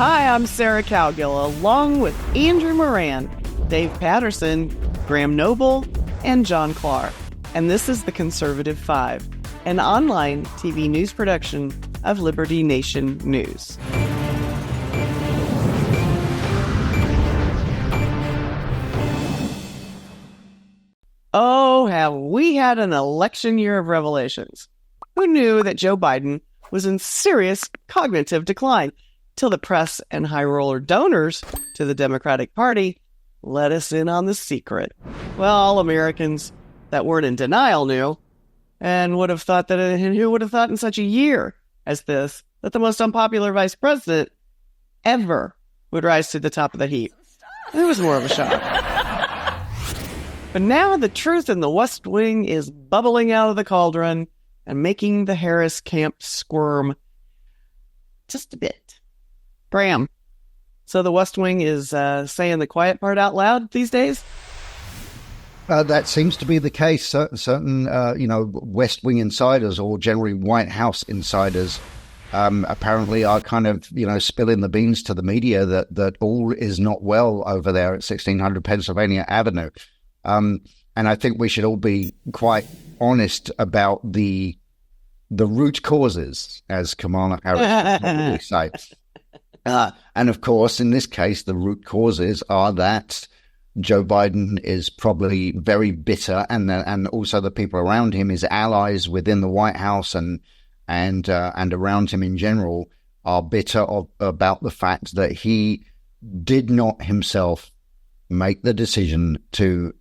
Hi, I'm Sarah Cowgill, along with Andrew Moran, Dave Patterson, Graham Noble, and John Clark. And this is The Conservative Five, an online TV news production of Liberty Nation News. Oh, have we had an election year of revelations. Who knew that Joe Biden was in serious cognitive decline till the press and high roller donors to the Democratic Party let us in on the secret? Well, all Americans that weren't in denial knew, and would have thought that, and who would have thought in such a year as this, that the most unpopular vice president ever would rise to the top of the heap. It was more of a shock. But now the truth in the West Wing is bubbling out of the cauldron and making the Harris camp squirm just a bit. Graham, so the West Wing is saying the quiet part out loud these days? That seems to be the case. Certain, West Wing insiders, or generally White House insiders, apparently are kind of, spilling the beans to the media that all is not well over there at 1600 Pennsylvania Avenue. And I think we should all be quite honest about the root causes, as Kamala Harris would say. And of course, in this case, the root causes are that Joe Biden is probably very bitter, and also the people around him, his allies within the White House and around him in general, are bitter about the fact that he did not himself make the decision to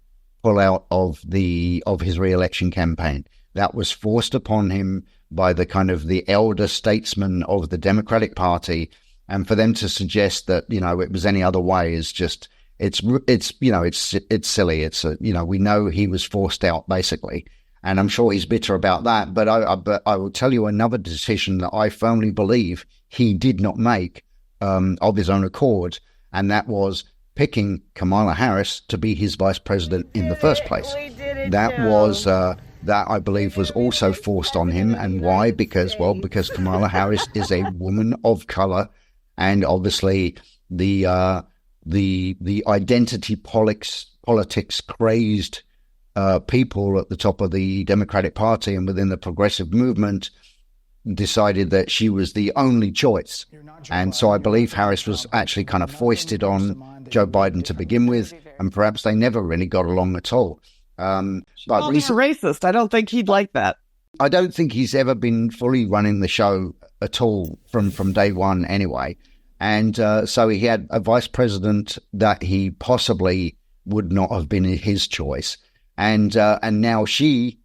pull out of his re-election campaign. That was forced upon him by the elder statesmen of the Democratic Party, and for them to suggest that it was any other way is just it's silly. We know he was forced out basically, and I'm sure he's bitter about that. But I will tell you another decision that I firmly believe he did not make of his own accord, and that was picking Kamala Harris to be his vice president in the first place. That I believe was also forced on him. And why? Because Kamala Harris is a woman of color, and obviously the identity politics crazed people at the top of the Democratic Party and within the progressive movement decided that she was the only choice. And so I believe Harris was actually kind of foisted on Joe Biden to begin with, and perhaps they never really got along at all. But he's racist. I don't think he'd like that. I don't think he's ever been fully running the show at all from day one anyway. And so he had a vice president that he possibly would not have been his choice. And now she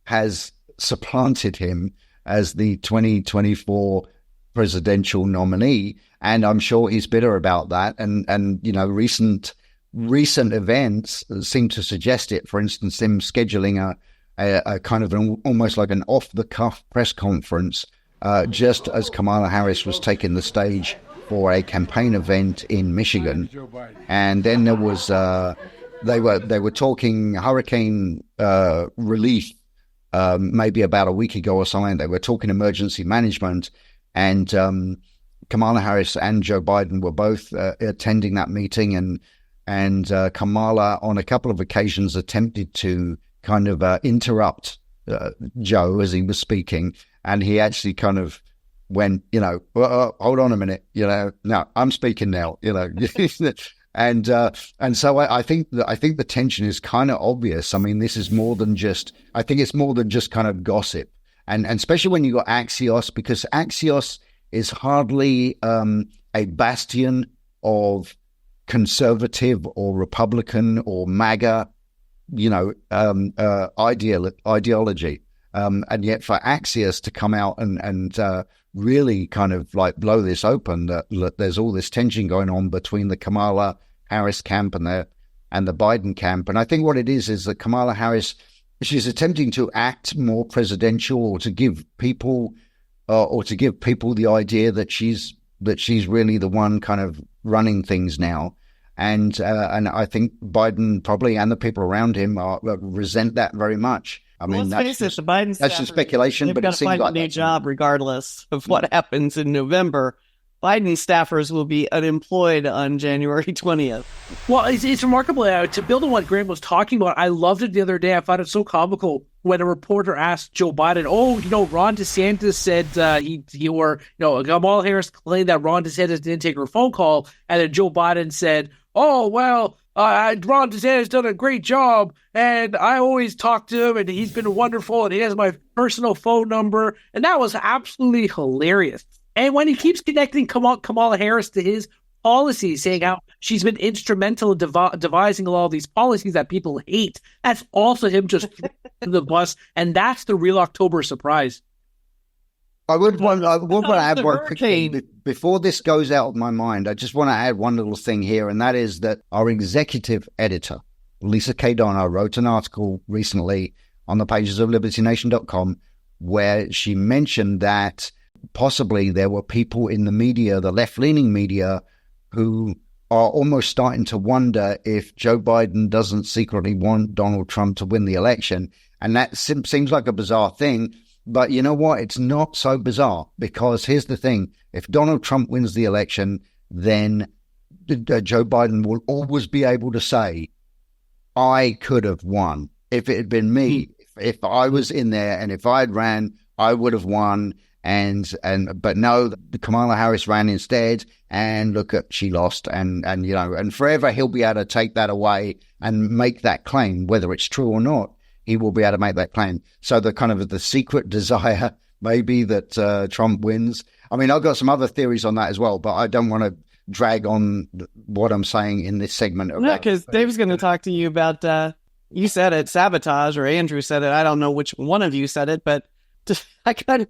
has supplanted him as the 2024 presidential nominee. And I'm sure he's bitter about that. And recent events seem to suggest it. For instance, him scheduling a kind of almost like an off-the-cuff press conference just as Kamala Harris was taking the stage for a campaign event in Michigan. And then there was they were talking hurricane relief maybe about a week ago or something. They were talking emergency management, and Kamala Harris and Joe Biden were both attending that meeting, and Kamala on a couple of occasions attempted to kind of interrupt Joe as he was speaking, and he actually kind of went, hold on a minute, no, I'm speaking now, and so I think the tension is kind of obvious. I mean, this is more than just, I think it's more than just kind of gossip, and especially when you got Axios, because Axios is hardly a bastion of conservative or Republican or MAGA, ideology. And yet for Axios to come out and really kind of like blow this open, that there's all this tension going on between the Kamala Harris camp and the Biden camp. And I think what it is that Kamala Harris, she's attempting to act more presidential, or to give people the idea that she's really the one kind of running things now. And I think Biden probably, and the people around him, resent that very much. I mean, let's face it, the Biden that's just speculation, but it seems like a new job regardless of what happens in November. Biden staffers will be unemployed on January 20th. Well, it's remarkable. To build on what Graham was talking about, I loved it the other day. I found it so comical when a reporter asked Joe Biden, Ron DeSantis said Kamala Harris claimed that Ron DeSantis didn't take her phone call. And then Joe Biden said, Ron DeSantis done a great job, and I always talk to him, and he's been wonderful, and he has my personal phone number. And that was absolutely hilarious. And when he keeps connecting Kamala Harris to his policies, saying how she's been instrumental in devising all these policies that people hate, that's also him just throwing the bus, and that's the real October surprise. I would want to add one quick thing. Before this goes out of my mind, I just want to add one little thing here, and that is that our executive editor, Lisa K. Dono, wrote an article recently on the pages of LibertyNation.com where she mentioned that possibly there were people in the media, the left-leaning media, who are almost starting to wonder if Joe Biden doesn't secretly want Donald Trump to win the election. And that seems like a bizarre thing. But you know what? It's not so bizarre, because here's the thing. If Donald Trump wins the election, then Joe Biden will always be able to say, I could have won. If it had been me, if I was in there and if I had ran, I would have won. But no, Kamala Harris ran instead, and look at, she lost, and forever he'll be able to take that away and make that claim, whether it's true or not. He will be able to make that claim. So the secret desire may be that Trump wins. I mean, I've got some other theories on that as well, but I don't want to drag on what I'm saying in this segment. No, because Dave's going to talk to you about, you said it, sabotage, or Andrew said it. I don't know which one of you said it, but I kind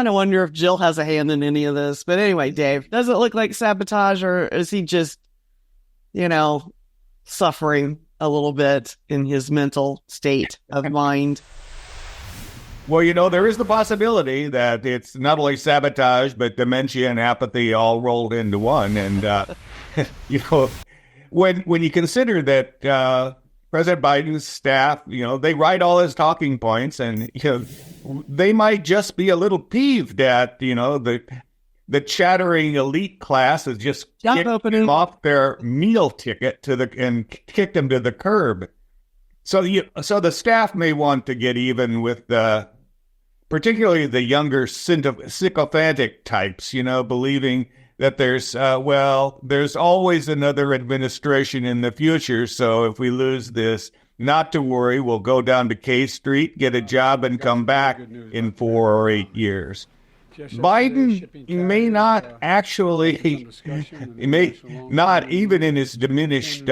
of wonder if Jill has a hand in any of this. But anyway, Dave, does it look like sabotage, or is he just, suffering a little bit in his mental state of mind? Well, there is the possibility that it's not only sabotage, but dementia and apathy all rolled into one. And, when you consider that President Biden's staff, they write all his talking points, and, they might just be a little peeved at, the chattering elite class has just kicked them off their meal ticket and kicked them to the curb. So the staff may want to get even with particularly the younger sycophantic types, believing that there's always another administration in the future. So if we lose this, not to worry, we'll go down to K Street, get a job, and come back in 4 or 8 years. Biden may not actually, he may not even in his diminished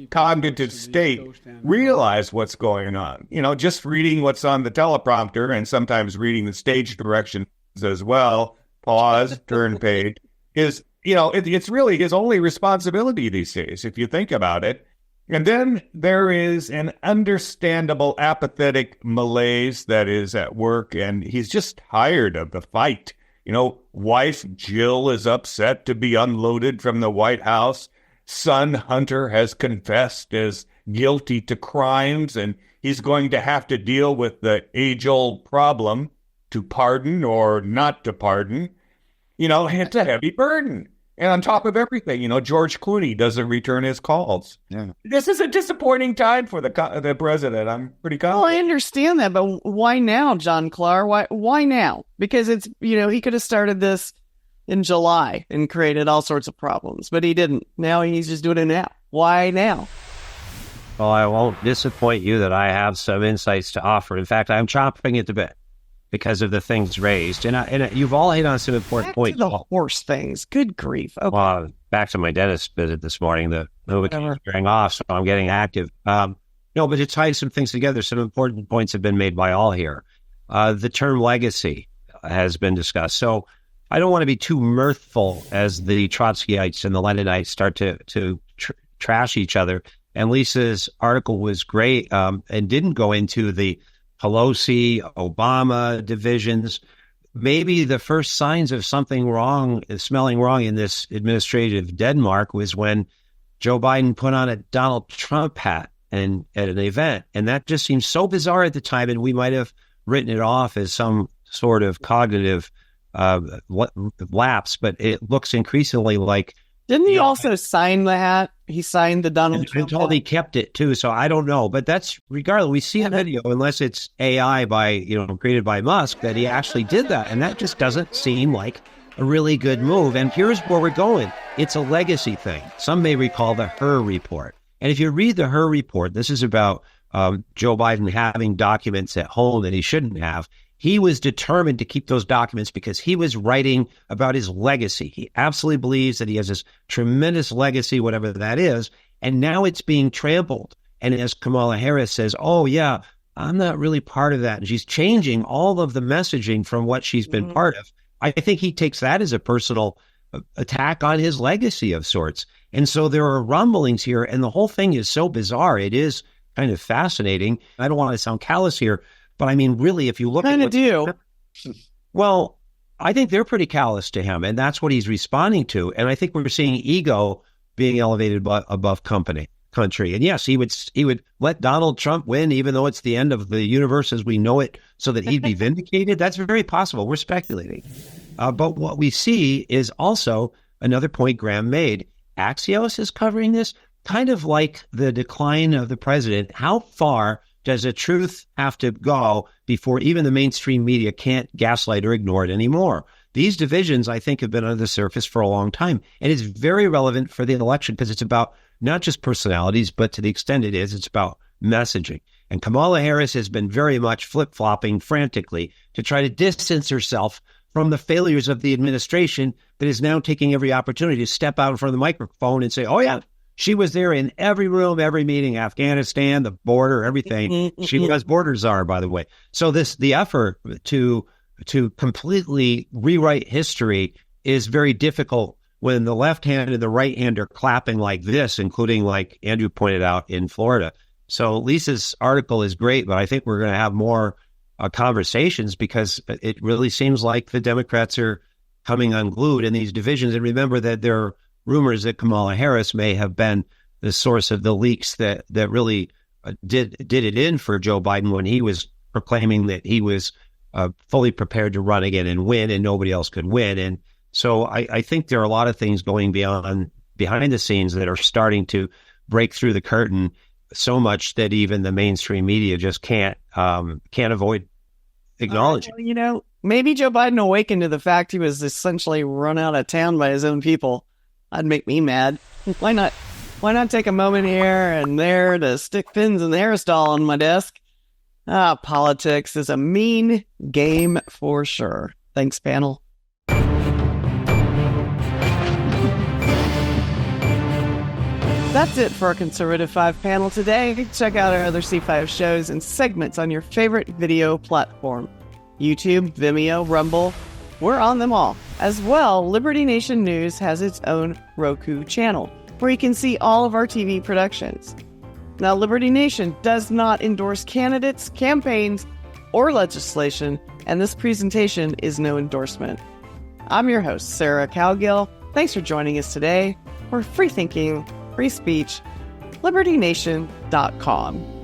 cognitive state realize what's going on. Just reading what's on the teleprompter and sometimes reading the stage directions as well, pause, turn page, is, it's really his only responsibility these days, if you think about it. And then there is an understandable apathetic malaise that is at work, and he's just tired of the fight. Wife Jill is upset to be unloaded from the White House. Son Hunter has confessed as guilty to crimes, and he's going to have to deal with the age-old problem, to pardon or not to pardon. It's a heavy burden. And on top of everything, George Clooney doesn't return his calls. Yeah. This is a disappointing time for the president. I'm pretty confident. Well, I understand that, but why now, John Clark? Why now? Because it's, he could have started this in July and created all sorts of problems, but he didn't. Now he's just doing it now. Why now? Well, I won't disappoint you that I have some insights to offer. In fact, I'm chopping it a bit because of the things raised. And you've all hit on some important points. Back to the horse things. Good grief. Okay. Well, back to my dentist visit this morning. The Novocaine is wearing off, so I'm getting active. But to tie some things together, some important points have been made by all here. The term legacy has been discussed. So I don't want to be too mirthful as the Trotskyites and the Leninites start to trash each other. And Lisa's article was great and didn't go into the Pelosi, Obama divisions. Maybe the first signs of something wrong, smelling wrong in this administrative Denmark was when Joe Biden put on a Donald Trump hat and at an event. And that just seemed so bizarre at the time, and we might have written it off as some sort of cognitive lapse, but it looks increasingly like. Didn't he also sign the hat? He signed the Donald Trump until hat. he kept it too. So I don't know, but that's regardless. We see a video, unless it's AI created by Musk, that he actually did that, and that just doesn't seem like a really good move. And here's where we're going. It's a legacy thing. Some may recall the Hur report, and if you read the Hur report, this is about Joe Biden having documents at home that he shouldn't have. He was determined to keep those documents because he was writing about his legacy. He absolutely believes that he has this tremendous legacy, whatever that is, and now it's being trampled. And as Kamala Harris says, oh, yeah, I'm not really part of that. And she's changing all of the messaging from what she's been part of. I think he takes that as a personal attack on his legacy of sorts. And so there are rumblings here, and the whole thing is so bizarre. It is kind of fascinating. I don't want to sound callous here, but I mean, really, if you look kind of do. Well, I think they're pretty callous to him, and that's what he's responding to. And I think we're seeing ego being elevated above country. And yes, he would let Donald Trump win, even though it's the end of the universe as we know it, so that he'd be vindicated. That's very possible. We're speculating. But what we see is also another point Graham made. Axios is covering this, kind of like the decline of the president. How far does the truth have to go before even the mainstream media can't gaslight or ignore it anymore? These divisions, I think, have been under the surface for a long time. And it's very relevant for the election because it's about not just personalities, but to the extent it is, it's about messaging. And Kamala Harris has been very much flip-flopping frantically to try to distance herself from the failures of the administration that is now taking every opportunity to step out in front of the microphone and say, oh, yeah, she was there in every room, every meeting, Afghanistan, the border, everything. She was border czar, by the way. So the effort to completely rewrite history is very difficult when the left hand and the right hand are clapping like this, including, like Andrew pointed out, in Florida. So Lisa's article is great, but I think we're going to have more conversations because it really seems like the Democrats are coming unglued in these divisions. And remember that there are rumors that Kamala Harris may have been the source of the leaks that really did it in for Joe Biden when he was proclaiming that he was fully prepared to run again and win, and nobody else could win. And so I think there are a lot of things going behind the scenes that are starting to break through the curtain so much that even the mainstream media just can't avoid acknowledging. Well, maybe Joe Biden awakened to the fact he was essentially run out of town by his own people. That'd make me mad. Why not take a moment here and there to stick pins in the Aristotle on my desk? Politics is a mean game for sure. Thanks, panel. That's it for our Conservative 5 panel today. Check out our other C5 shows and segments on your favorite video platform. YouTube, Vimeo, Rumble. We're on them all. As well, Liberty Nation News has its own Roku channel, where you can see all of our TV productions. Now, Liberty Nation does not endorse candidates, campaigns, or legislation, and this presentation is no endorsement. I'm your host, Sarah Cowgill. Thanks for joining us today for Free Thinking, Free Speech, LibertyNation.com.